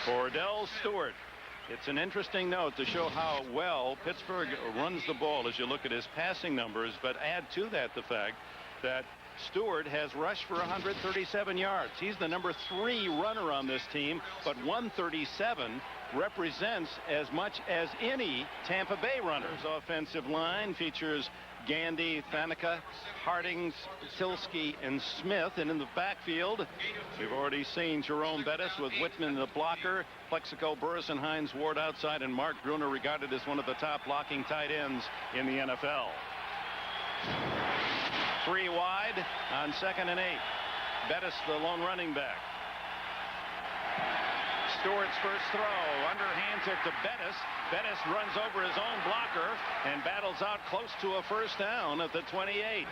Kordell Stewart. It's an interesting note to show how well Pittsburgh runs the ball as you look at his passing numbers, but add to that the fact that Stewart has rushed for 137 yards. He's the number 3 runner on this team, but 137 represents as much as any Tampa Bay runner's offensive line. Features Gandy, Thanica, Hardings, Tilsky, and Smith. And in the backfield, we've already seen Jerome Bettis with Whitman the blocker, Plexico, Burris, and Hines Ward outside, and Mark Bruner regarded as one of the top blocking tight ends in the NFL. 3 wide on 2nd and 8. Bettis, the lone running back. Stewart's first throw, underhands it to Bettis. Bettis runs over his own blocker and battles out close to a first down at the 28.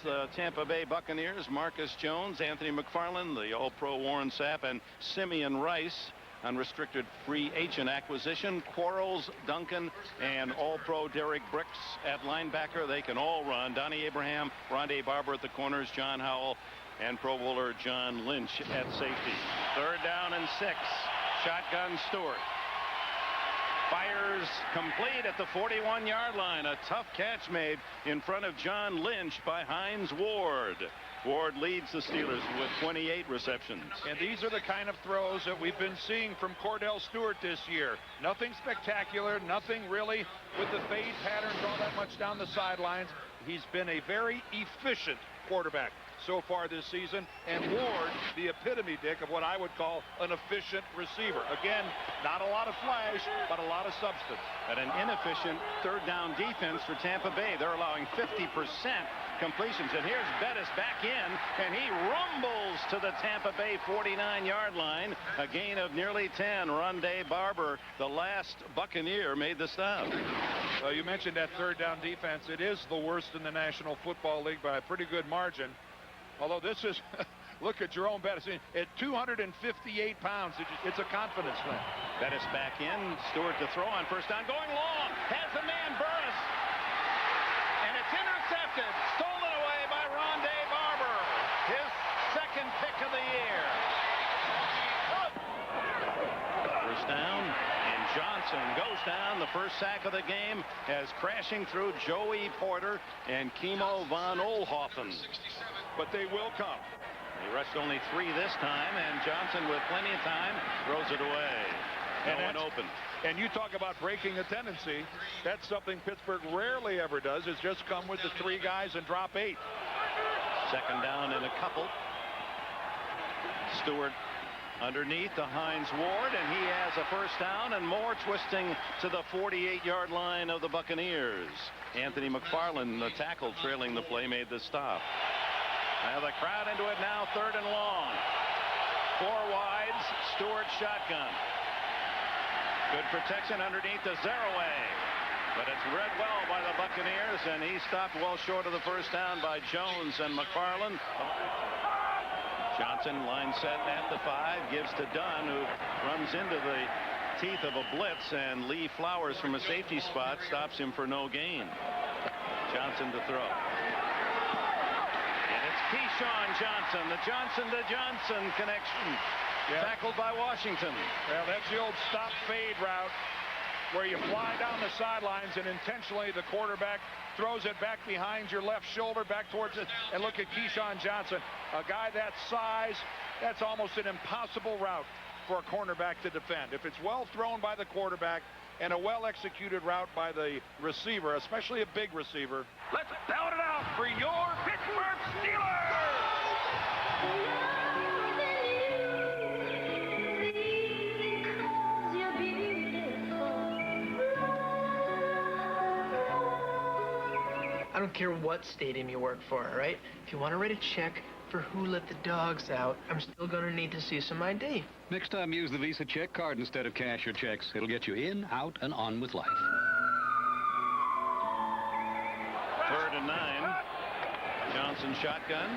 The Tampa Bay Buccaneers, Marcus Jones, Anthony McFarland, the All-Pro Warren Sapp, and Simeon Rice. Unrestricted free agent acquisition. Quarles, Duncan, and All-Pro Derek Brooks at linebacker. They can all run. Donnie Abraham, Rondé Barber at the corners, John Howell, and Pro Bowler John Lynch at safety. 3rd down and 6. Shotgun Stewart. Fires complete at the 41-yard line. A tough catch made in front of John Lynch by Hines Ward. Ward leads the Steelers with 28 receptions. And these are the kind of throws that we've been seeing from Kordell Stewart this year. Nothing spectacular, nothing really with the fade patterns all that much down the sidelines. He's been a very efficient quarterback so far this season, and Ward, the epitome, Dick, of what I would call an efficient receiver. Again, not a lot of flash, but a lot of substance. At an inefficient 3rd down defense for Tampa Bay. They're allowing 50% completions, and here's Bettis back in, and he rumbles to the Tampa Bay 49-yard line. A gain of nearly 10. Rondé Barber, the last Buccaneer, made the stop. Well, you mentioned that 3rd down defense. It is the worst in the National Football League by a pretty good margin. Although this is, look at Jerome Bettis. At 258 pounds, it's a confidence thing. Bettis back in. Stewart to throw on first down. Going long. Has the man, Burris. And it's intercepted. Stolen away by Rondé Barber. His 2nd pick of the year. First down. And Johnson goes down. The first sack of the game as crashing through Joey Porter and Kimo von Oelhoffen. But they will come. He rushed only 3 this time, and Johnson, with plenty of time, throws it away. No one open. And you talk about breaking a tendency. That's something Pittsburgh rarely ever does, is just come with the 3 guys and drop 8. 2nd down and a couple. Stewart underneath to Hines Ward, and he has a first down, and more twisting to the 48-yard line of the Buccaneers. Anthony McFarland, the tackle trailing the play, made the stop. Now the crowd into it now, 3rd and long. 4 wides, Stewart shotgun. Good protection underneath to Zaraway. But it's read well by the Buccaneers, and he stopped well short of the first down by Jones and McFarland. Johnson, line set at the 5, gives to Dunn, who runs into the teeth of a blitz, and Lee Flowers from a safety spot stops him for no gain. Johnson to throw. Keyshawn Johnson, the Johnson to Johnson connection. Yep. Tackled by Washington. Well, that's the old stop fade route where you fly down the sidelines and intentionally the quarterback throws it back behind your left shoulder, back towards it. And look at Keyshawn Johnson, a guy that size. That's almost an impossible route for a cornerback to defend. If it's well thrown by the quarterback and a well-executed route by the receiver, especially a big receiver. Let's pound it out for your Pittsburgh Steelers! I don't care what stadium you work for, all right? If you want to write a check for who let the dogs out, I'm still going to need to see some ID. Next time, use the Visa check card instead of cash or checks. It'll get you in, out, and on with life. 3rd and 9. Johnson shotgun.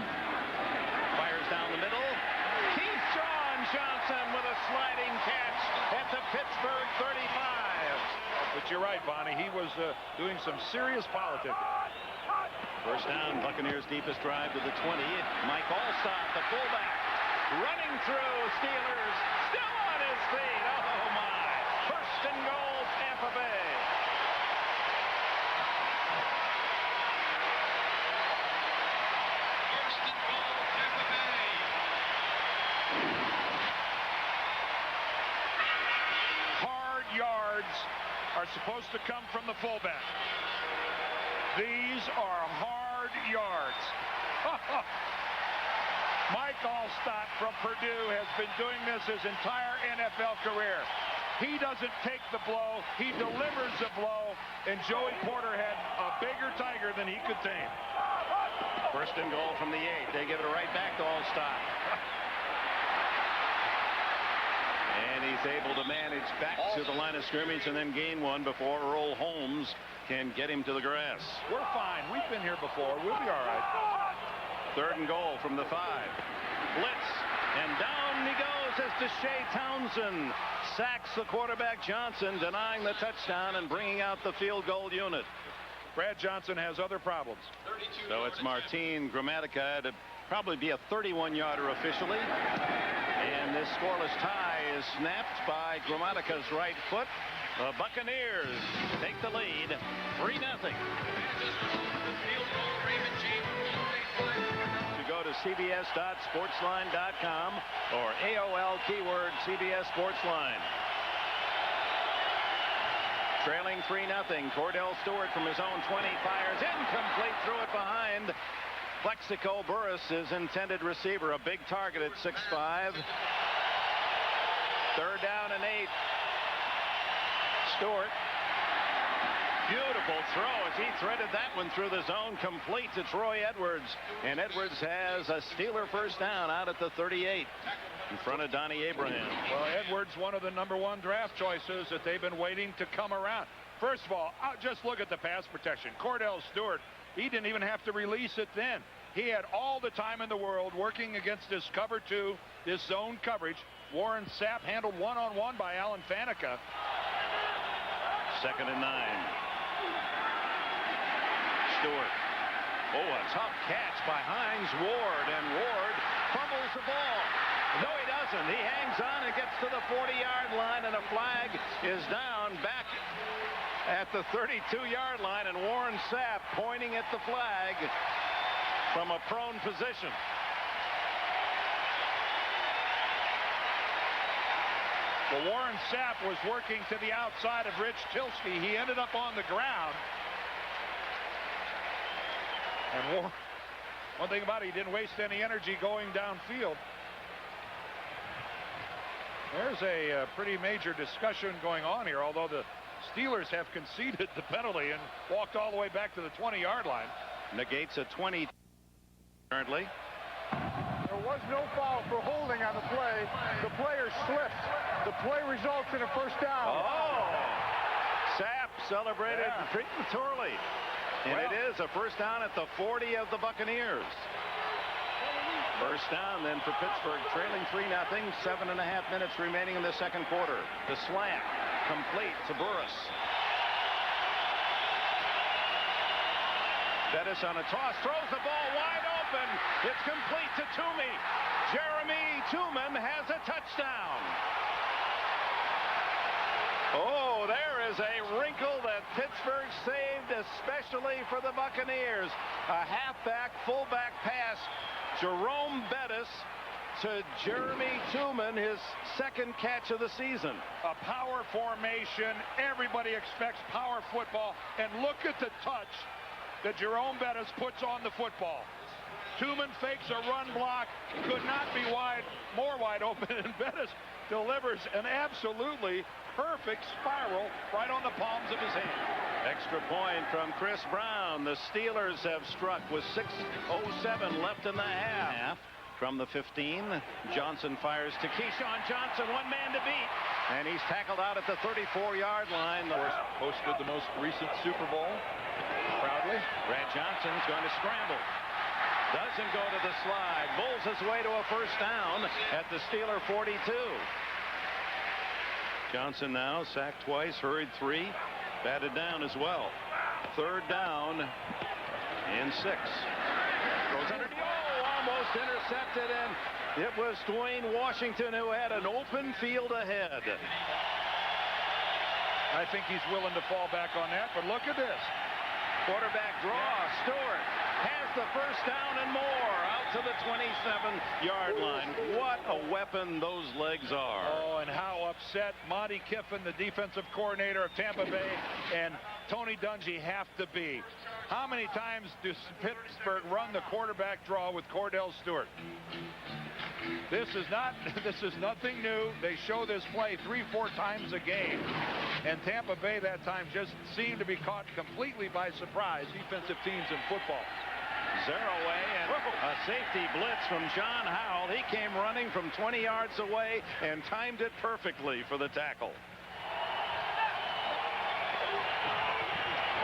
Fires down the middle. Keyshawn Johnson with a sliding catch at the Pittsburgh 35. But you're right, Bonnie. He was doing some serious politics. First down, Buccaneers' deepest drive to the 20. Mike Allstott, the fullback, running through. Steelers still on his feet. Oh, yards are supposed to come from the fullback. These are hard yards. Mike Allstott from Purdue has been doing this his entire NFL career. He doesn't take the blow, he delivers the blow, and Joey Porter had a bigger tiger than he could tame. First and goal from the 8. They give it right back to Allstott. And he's able to manage back to the line of scrimmage and then gain one before Earl Holmes can get him to the grass. We're fine. We've been here before. We'll be all right. Third and goal from the 5. Blitz. And down he goes as Deshae Townsend sacks the quarterback Johnson, denying the touchdown and bringing out the field goal unit. Brad Johnson has other problems. So it's Martin Gramatica to probably be a 31-yarder officially. And this scoreless tie is snapped by Gramatica's right foot. The Buccaneers take the lead 3-0. To go to cbs.sportsline.com or AOL keyword CBS Sportsline. Trailing 3-0. Kordell Stewart from his own 20 fires incomplete, threw it behind. Plexico Burris, his intended receiver, a big target at 6'5". Third down and 8. Stewart. Beautiful throw as he threaded that one through the zone, complete to Troy Edwards. And Edwards has a Steeler first down out at the 38 in front of Donnie Abraham. Well, Edwards, one of the #1 draft choices that they've been waiting to come around. First of all, just look at the pass protection. Kordell Stewart, he didn't even have to release it then. He had all the time in the world working against this cover 2, this zone coverage. Warren Sapp handled one-on-one by Alan Faneca. Second and 9. Stewart. Oh, a tough catch by Hines Ward, and Ward fumbles the ball. No, he doesn't. He hangs on and gets to the 40-yard line, and a flag is down back at the 32-yard line, and Warren Sapp pointing at the flag from a prone position. Well, Warren Sapp was working to the outside of Rich Tilsky. He ended up on the ground. And one thing about it, he didn't waste any energy going downfield. There's a pretty major discussion going on here, although the Steelers have conceded the penalty and walked all the way back to the 20-yard line. Negates a 20 currently. There was no foul for holding on the play. The player slipped. The play results in a first down. Oh! Sapp celebrated prematurely. And it is a first down at the 40 of the Buccaneers. First down then for Pittsburgh, trailing 3-0, 7.5 minutes remaining in the second quarter. The slant complete to Burris. Bettis on a toss, throws the ball wide open. It's complete to Toomey. Jeremy Tooman has a touchdown. Oh, there is a wrinkle that Pittsburgh saved especially for the Buccaneers. A halfback, fullback pass. Jerome Bettis to Jeremy Tooman, his second catch of the season. A power formation. Everybody expects power football. And look at the touch that Jerome Bettis puts on the football. Tooman fakes a run block. Could not be more wide open. And Bettis delivers an absolutely perfect spiral right on the palms of his hand. Extra point from Chris Brown. The Steelers have struck with 6:07 left in the half. From the 15, Johnson fires to Keyshawn Johnson, one man to beat. And he's tackled out at the 34-yard line. Of course, hosted the most recent Super Bowl. Proudly. Brad Johnson's going to scramble. Doesn't go to the slide. Bulls his way to a first down at the Steeler 42. Johnson now sacked twice, hurried 3, batted down as well. Third down and 6. Goes under. Oh, almost intercepted, and it was Dwayne Washington who had an open field ahead. I think he's willing to fall back on that, but look at this. Quarterback draw. Stewart has the first down and more out to the 27-yard line. What a weapon those legs are. Oh, and how upset Monty Kiffin, the defensive coordinator of Tampa Bay, and Tony Dungy have to be. How many times does Pittsburgh run the quarterback draw with Kordell Stewart? This is nothing new. They show this play 3-4 times a game. And Tampa Bay that time just seemed to be caught completely by surprise, defensive teams in football. Zero away and a safety blitz from John Howell. He came running from 20 yards away and timed it perfectly for the tackle.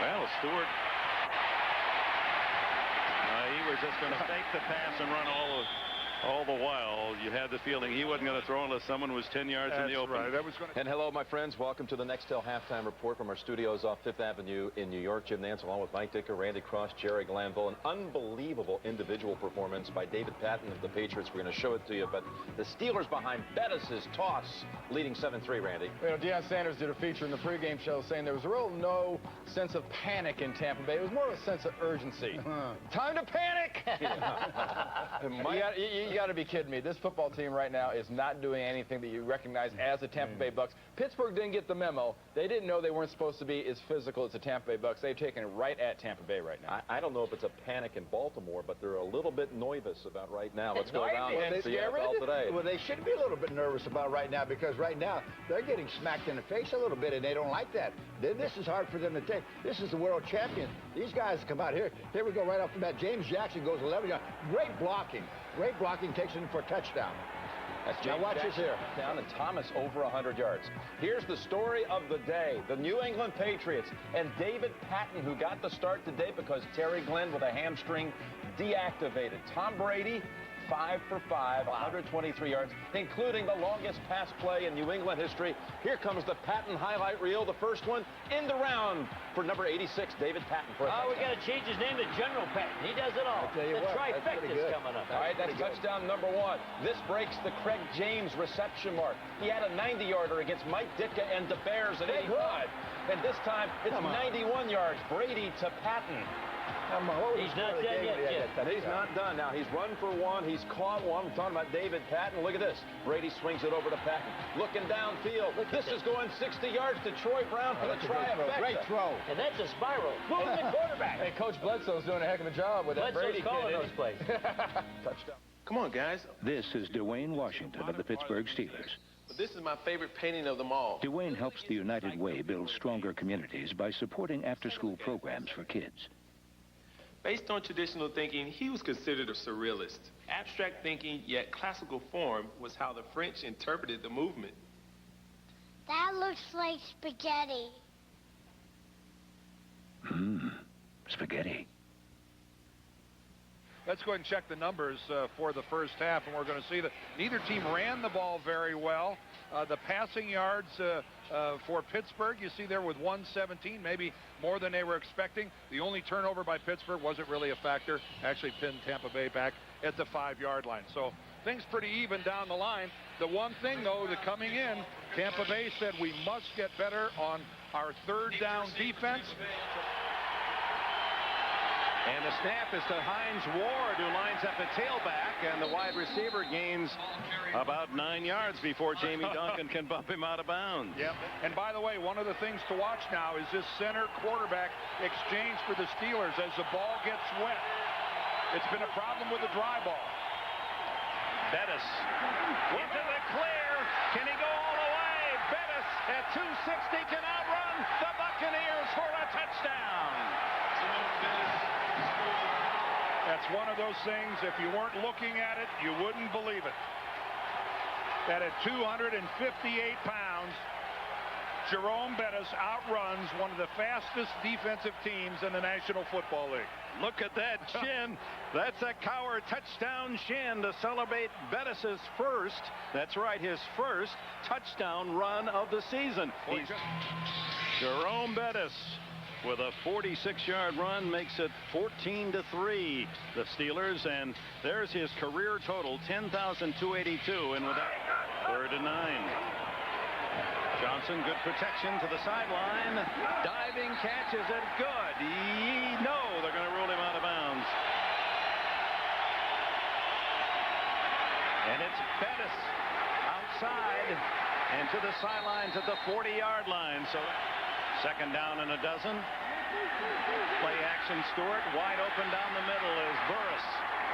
Well, Stewart, he was just going to fake the pass and run all the while. You had the feeling he wasn't going to throw unless someone was 10 yards in the open. Right. That was going to... And hello, my friends. Welcome to the Nextel halftime report from our studios off 5th Avenue in New York. Jim Nance along with Mike Dicker, Randy Cross, Jerry Glanville. An unbelievable individual performance by David Patton of the Patriots. We're going to show it to you. But the Steelers behind Bettis' toss, leading 7-3, Randy. You know, Deion Sanders did a feature in the pregame show saying there was no sense of panic in Tampa Bay. It was more of a sense of urgency. Time to panic! You got to be kidding me. This football team right now is not doing anything that you recognize as the Tampa Bay Bucks. Pittsburgh didn't get the memo. They didn't know they weren't supposed to be as physical as the Tampa Bay Bucks. They've taken it right at Tampa Bay right now. I don't know if it's a panic in Baltimore, but they're a little bit nervous about right now. Let's go around and see NFL today. Well, they should be a little bit nervous about right now because right now they're getting smacked in the face a little bit, and they don't like that. This is hard for them to take. This is the world champion. These guys come out here. Here we go right off the bat. James Jackson goes 11 yards. Great blocking. Great blocking, takes him for a touchdown. That's James now watch Jackson this here. Down and Thomas over 100 yards. Here's the story of the day. The New England Patriots and David Patton, who got the start today because Terry Glenn with a hamstring deactivated. Tom Brady, 5 for 5, 123 yards, including the longest pass play in New England history. Here comes the Patton highlight reel, the first one in the round for number 86, David Patton. We got to change his name to General Patton. He does it all. The trifecta's coming up. All right, that's touchdown number 1. This breaks the Craig James reception mark. He had a 90-yarder against Mike Ditka and the Bears at 85. And this time, it's 91 yards. Brady to Patton. He's not done yet, Jim. He's not done. Now, he's run for 1. He's caught 1. We're talking about David Patton. Look at this. Brady swings it over to Patton. Looking downfield. This is going 60 yards to Troy Brown for the trifecta. Great throw. And that's a spiral. Move the quarterback. Hey, Coach Bledsoe's doing a heck of a job with that Brady kid. Calling those plays. Touchdown. Come on, guys. This is Dwayne Washington of the Pittsburgh Steelers. But this is my favorite painting of them all. Dwayne helps the United Way build stronger communities by supporting after-school programs for kids. Based on traditional thinking, he was considered a surrealist. Abstract thinking, yet classical form, was how the French interpreted the movement. That looks like spaghetti. Spaghetti. Let's go ahead and check the numbers for the first half, and we're going to see that neither team ran the ball very well. The passing yards for Pittsburgh, you see there with 117, maybe more than they were expecting. The only turnover by Pittsburgh wasn't really a factor. Actually pinned Tampa Bay back at the 5-yard line. So things pretty even down the line. The one thing, though, that coming in, Tampa Bay said we must get better on our third down defense. And the snap is to Hines Ward, who lines up at tailback, and the wide receiver gains about 9 yards before Jamie Duncan can bump him out of bounds. Yep. And by the way, one of the things to watch now is this center quarterback exchange for the Steelers as the ball gets wet. It's been a problem with the dry ball. Bettis into the clear. Can he go all the way? Bettis at 260 can outrun the Buccaneers for a touchdown. That's one of those things, if you weren't looking at it, you wouldn't believe it. That at 258 pounds, Jerome Bettis outruns one of the fastest defensive teams in the National Football League. Look at that chin. That's a Cowher touchdown chin to celebrate Bettis' first, that's right, his first touchdown run of the season. Jerome Bettis with a 46-yard run makes it 14-3, the Steelers, and there's his career total, 10,282, and with that, 3rd and 9. Johnson, good protection to the sideline. Diving catches it. Good. No, they're going to rule him out of bounds. And it's Bettis outside and to the sidelines at the 40-yard line. So second down and a dozen. Play action, Stewart. Wide open down the middle is Burris.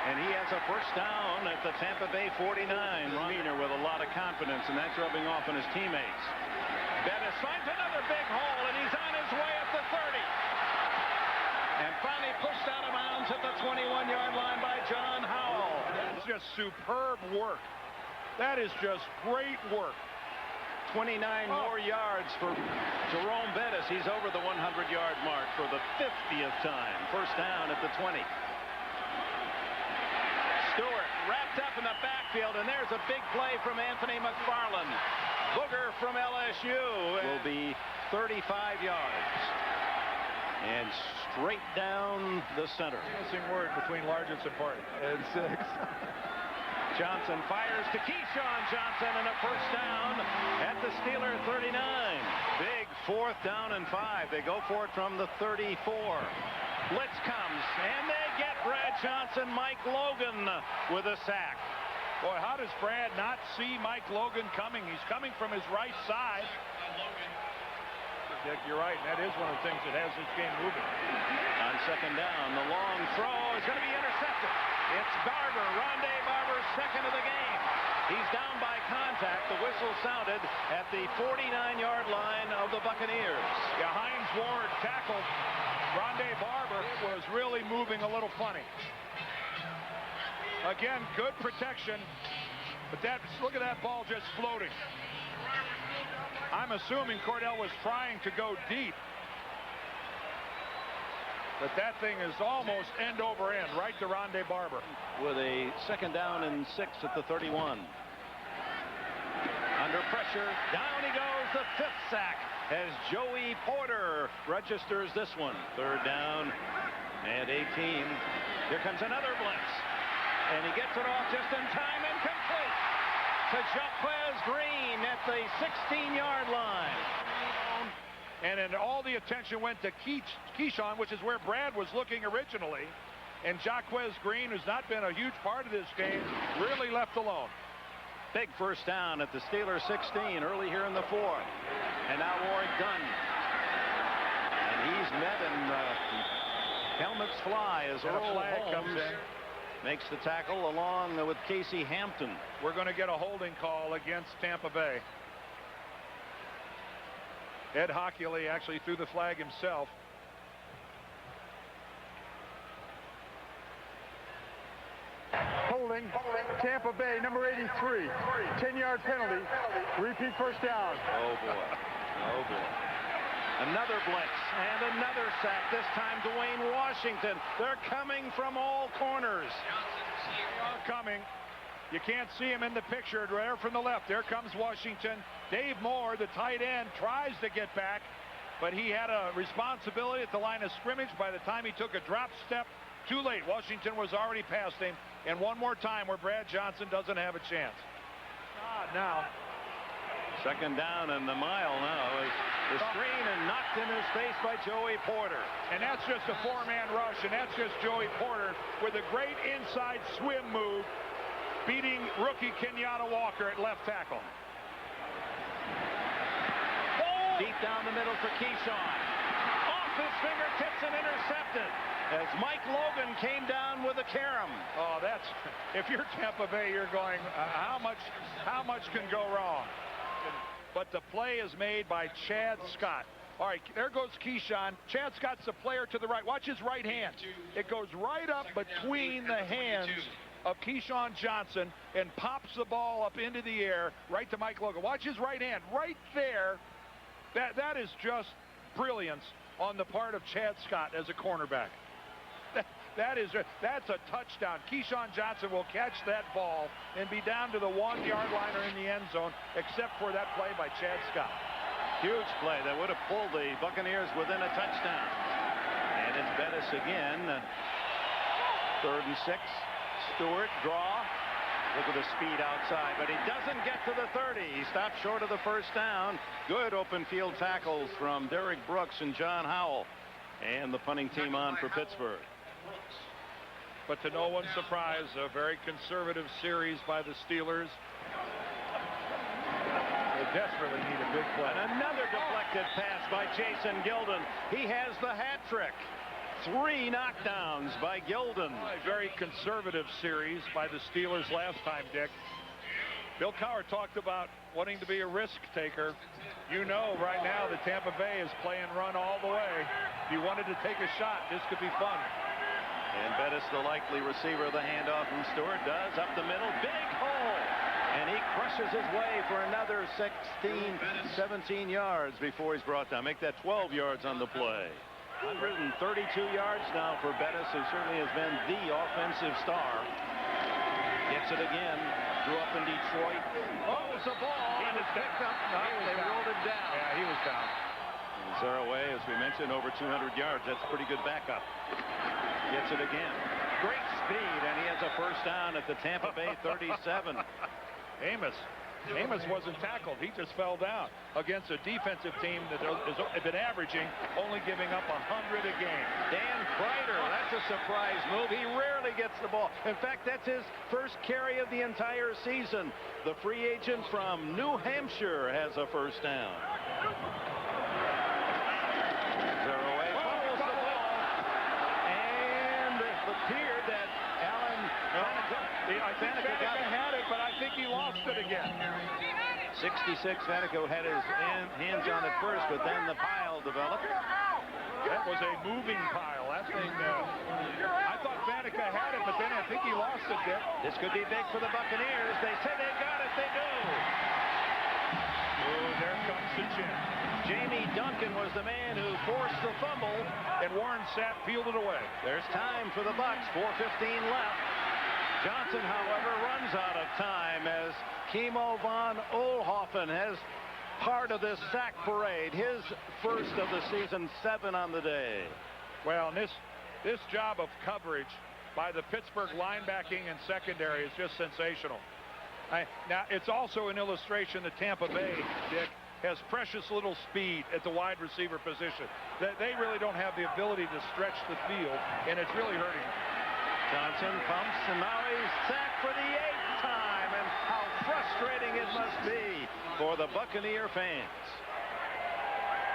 And he has a first down at the Tampa Bay 49. Runner with a lot of confidence, and that's rubbing off on his teammates. Bettis finds another big hole, and he's on his way at the 30. And finally pushed out of bounds at the 21-yard line by John Howell. That's just superb work. That is just great work. 29 more yards for Jerome Bettis. He's over the 100-yard mark for the 50th time. First down at the 20. Stewart wrapped up in the backfield, and there's a big play from Anthony McFarland. Booger from LSU will be 35 yards. And straight down the center. Missing word between Largents and Party. And 6. Johnson fires to Keyshawn Johnson, and a first down at the Steeler 39. Big fourth down and 5. They go for it from the 34. Blitz comes, and they get Brad Johnson. Mike Logan with a sack. Boy, how does Brad not see Mike Logan coming? He's coming from his right side. Dick, you're right. That is one of the things that has this game moving. On second down, the long throw is going to be intercepted. It's Barber, Rondé Barber's second of the game. He's down by contact. The whistle sounded at the 49-yard line of the Buccaneers. Yeah, Hines Ward tackled Rondé Barber. Was really moving a little funny. Again, good protection, but look at that ball just floating. I'm assuming Kordell was trying to go deep, but that thing is almost end over end, right to Rondé Barber. With a second down and 6 at the 31. Under pressure, down he goes, the 5th sack as Joey Porter registers this one. Third down and 18. Here comes another blitz, and he gets it off just in time and complete to Jaquez Green at the 16-yard line. And then all the attention went to Keyshawn, which is where Brad was looking originally. And Jaquez Green, who's not been a huge part of this game, really left alone. Big first down at the Steelers 16 early here in the 4th. And now Warwick Dunn. And he's met, and helmets fly as Earl flag comes Holmes in. Makes the tackle along with Casey Hampton. We're going to get a holding call against Tampa Bay. Ed Hockley actually threw the flag himself. Holding, Tampa Bay, number 83. 10-yard penalty. Repeat first down. Oh, boy. Oh, boy. Another blitz and another sack. This time Dwayne Washington. They're coming from all corners. They are coming. You can't see him in the picture there from the left. There comes Washington. Dave Moore, the tight end, tries to get back, but he had a responsibility at the line of scrimmage. By the time he took a drop step, too late. Washington was already past him. And one more time where Brad Johnson doesn't have a chance. Now. Second down and the mile now is the screen and knocked in his face by Joey Porter. And that's just a 4-man rush, and that's just Joey Porter with a great inside swim move, beating rookie Kenyatta Walker at left tackle. Oh! Deep down the middle for Keyshawn. Off his fingertips and intercepted as Mike Logan came down with a carom. Oh, that's, if you're Tampa Bay, you're going, how much can go wrong? But the play is made by Chad Scott. All right, there goes Keyshawn. Chad Scott's the player to the right. Watch his right hand. It goes right up between the hands of Keyshawn Johnson and pops the ball up into the air right to Mike Logan. Watch his right hand right there. That is just brilliance on the part of Chad Scott as a cornerback. That's a touchdown. Keyshawn Johnson will catch that ball and be down to the 1-yard line or in the end zone, except for that play by Chad Scott. Huge play that would have pulled the Buccaneers within a touchdown. And it's Bettis again. 3rd and 6. Stewart draw. Look at the speed outside, but he doesn't get to the 30. He stopped short of the first down. Good open field tackles from Derek Brooks and John Howell. And the punting team on for Pittsburgh. But to no one's surprise, a very conservative series by the Steelers. They desperately need a big play. And another deflected pass by Jason Gilden. He has the hat trick. 3 knockdowns by Gilden. A very conservative series by the Steelers last time, Dick. Bill Cowher talked about wanting to be a risk taker. You know right now that Tampa Bay is playing run all the way. If you wanted to take a shot, this could be fun. And Bettis, the likely receiver of the handoff from Stewart, does up the middle. Big hole. And he crushes his way for another 16, 17 yards before he's brought down. Make that 12 yards on the play. 132 yards now for Bettis, who certainly has been the offensive star. Gets it again. Grew up in Detroit. Oh, it's a ball. He was picked up. No, they rolled him down. Yeah, he was down. Zaraway, as we mentioned, over 200 yards. That's pretty good backup. Gets it again. Great speed, and he has a first down at the Tampa Bay 37. Amos wasn't tackled. He just fell down against a defensive team that has been averaging, only giving up 100 a game. Dan Kreider, that's a surprise move. He rarely gets the ball. In fact, that's his first carry of the entire season. The free agent from New Hampshire has a first down. Zaraway fumbles the ball. And it appeared that I think Faneca had it, but I think he lost it again. 66, Faneca had his hands on it first, but then the pile developed. That was a moving pile. That thing, I thought Faneca had it, but then I think he lost it, Dick. This could be big for the Buccaneers. They say they got it. They do. Oh, there comes the chin. Jamie Duncan was the man who forced the fumble. And Warren Sapp fielded away. There's time for the Bucs. 4:15 left. Johnson, however, runs out of time as Kimo von Oelhoffen has part of this sack parade. His first of the season, 7 on the day. Well, and this job of coverage by the Pittsburgh linebacking and secondary is just sensational. Now, it's also an illustration that Tampa Bay, Dick, has precious little speed at the wide receiver position. They really don't have the ability to stretch the field, and it's really hurting them. Johnson pumps, and now he's sacked for the 8th time, and how frustrating it must be for the Buccaneer fans.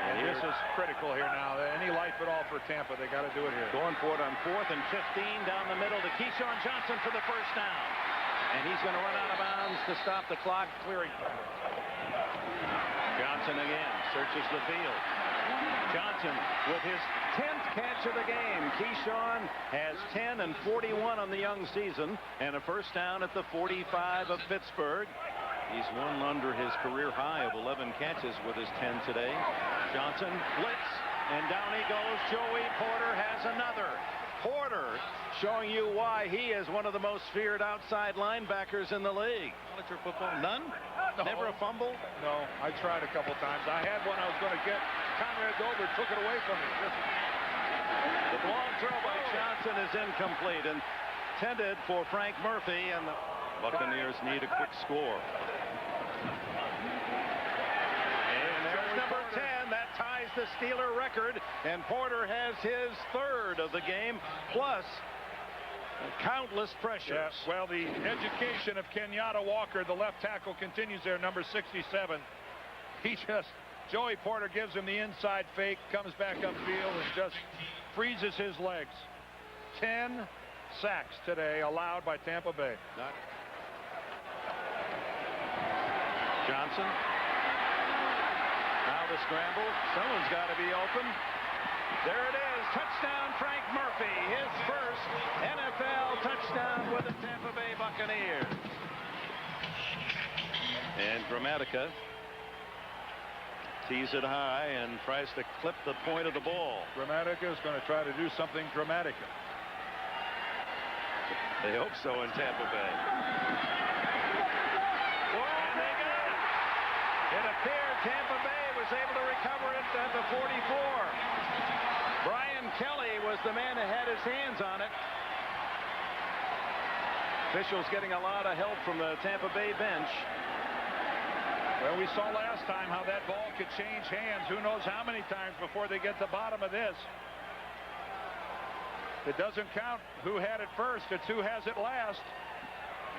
And this is critical here now. Any life at all for Tampa, they got to do it here. Going for it on 4th and 15 down the middle to Keyshawn Johnson for the first down. And he's going to run out of bounds to stop the clock clearing. Johnson again searches the field. Johnson with his 10th catch of the game. Keyshawn has 10 and 41 on the young season, and a first down at the 45 of Pittsburgh. He's one under his career high of 11 catches with his 10 today. Johnson blitz, and down he goes. Joey Porter has another. Porter showing you why he is one of the most feared outside linebackers in the league. Amateur football, none? No. Never a fumble? No, I tried a couple times. I had one I was going to get. Conrad Dover took it away from me. The long throw by Johnson is incomplete, intended for Frank Murphy, and the Buccaneers need a quick score. And there's number 10. That ties the Steeler record, and Porter has his 3rd of the game, plus countless pressures. Yeah, well, the education of Kenyatta Walker, the left tackle, continues there, number 67. Joey Porter gives him the inside fake, comes back upfield, and just freezes his legs. 10 sacks today allowed by Tampa Bay. Johnson. Now the scramble. Someone's got to be open. There it is. Touchdown, Frank Murphy. His first NFL touchdown with the Tampa Bay Buccaneers. And Gramatica tees it high and tries to clip the point of the ball. Gramatica is going to try to do something dramatic. They hope so in Tampa Bay. And they got it. It appeared Tampa Bay was able to recover it at the 44. Brian Kelly was the man that had his hands on it. Officials getting a lot of help from the Tampa Bay bench. Well, we saw last time how that ball could change hands. Who knows how many times before they get to the bottom of this. It doesn't count who had it first. It's who has it last.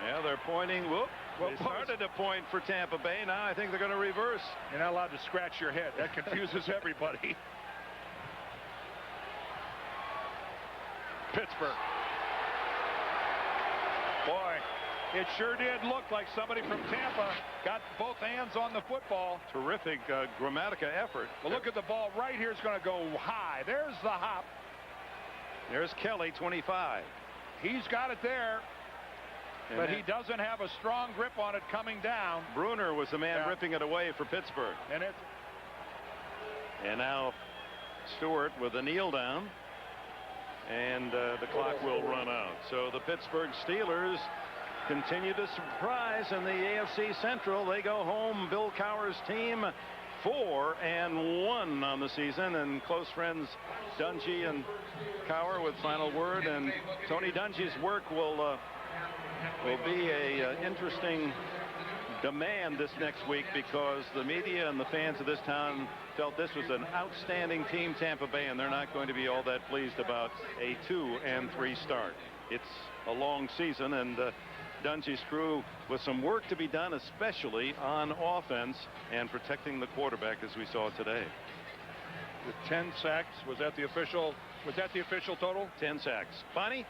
Yeah, they're pointing. Whoop. They started to point for Tampa Bay. Now I think they're going to reverse. You're not allowed to scratch your head. That confuses everybody. Pittsburgh. Boy, it sure did look like somebody from Tampa got both hands on the football. Terrific Grammatica effort. Well, look at the ball right here. It's going to go high. There's the hop. There's Kelly, 25. He's got it there. And but he doesn't have a strong grip on it coming down. Bruner was the man ripping it away for Pittsburgh. And now Stewart with a kneel down. And the clock will run out. So the Pittsburgh Steelers continue to surprise in the AFC Central. They go home. Bill Cowher's team 4-1 on the season, and close friends Dungy and Cowher with final word. And Tony Dungy's work will be a interesting demand this next week, because the media and the fans of this town felt this was an outstanding team, Tampa Bay, and they're not going to be all that pleased about a 2-3 start. It's a long season, and Dungy's crew with some work to be done, especially on offense and protecting the quarterback, as we saw today. With 10 sacks, was that the official total? 10 sacks. Bonnie?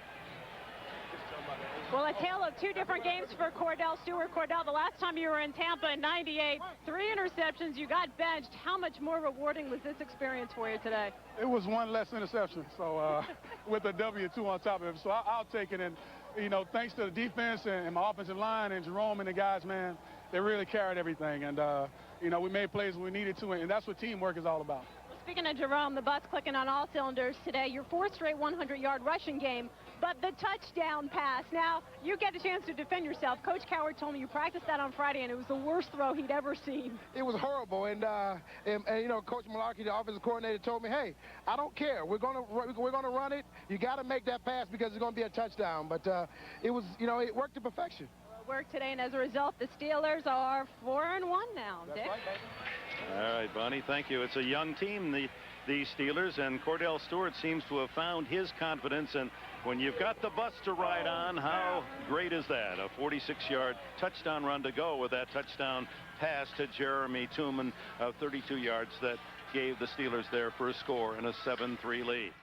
Well, a tale of two different games for Kordell. Stewart, Kordell, the last time you were in Tampa in '98, 3 interceptions, you got benched. How much more rewarding was this experience for you today? It was one less interception, so with a W2 on top of it. So I'll take it. And, you know, thanks to the defense and my offensive line and Jerome and the guys, man, they really carried everything. And, you know, we made plays when we needed to, and that's what teamwork is all about. Well, speaking of Jerome, the Bucs clicking on all cylinders today. Your 4th straight 100-yard rushing game. But the touchdown pass. Now, you get a chance to defend yourself. Coach Cowher told me you practiced that on Friday, and it was the worst throw he'd ever seen. It was horrible. And you know, Coach Malarkey, the offensive coordinator, told me, hey, I don't care. We're gonna run it. You got to make that pass because it's going to be a touchdown. But it was, you know, it worked to perfection. Well, it worked today, and as a result, the Steelers are 4-1 now. That's Dick? right, baby. All right, Bonnie, thank you. It's a young team, the Steelers, and Kordell Stewart seems to have found his confidence. And when you've got the bus to ride on, how great is that? A 46-yard touchdown run to go with that touchdown pass to Jeremy Tooman of 32 yards that gave the Steelers their first score in a 7-3 lead.